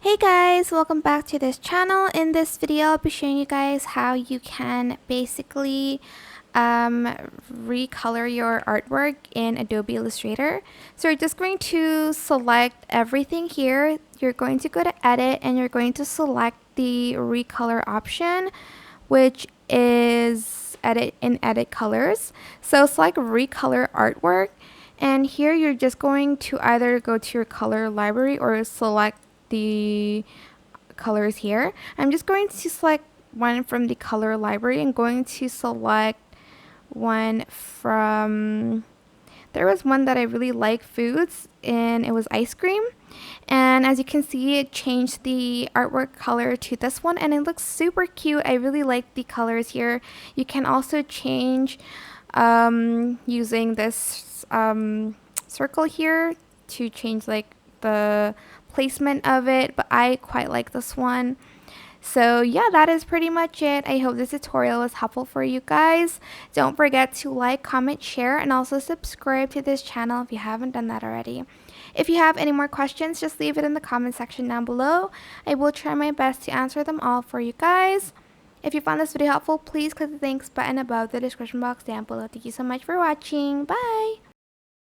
Hey guys, welcome back to this channel. In this video, I'll be showing you guys how you can basically recolor your artwork in Adobe Illustrator. So you're just going to select everything here. You're going to go to edit and you're going to select the recolor option, which is edit colors. So select recolor artwork, and here you're just going to either go to your color library or select the colors here. I'm just going to select one from the color library and going to select one from, there was one that I really like, foods, and it was ice cream. And as you can see, it changed the artwork color to this one and it looks super cute. I really like the colors here. You can also change using this circle here to change like the placement of it, but I quite like this one. So yeah, that is pretty much it. I hope this tutorial was helpful for you guys. Don't forget to like, comment, share, and also subscribe to this channel if you haven't done that already. If you have any more questions, just leave it in the comment section down below. I will try my best to answer them all for you guys. If you found this video helpful, please click the thanks button above the description box down below. Thank you so much for watching. Bye!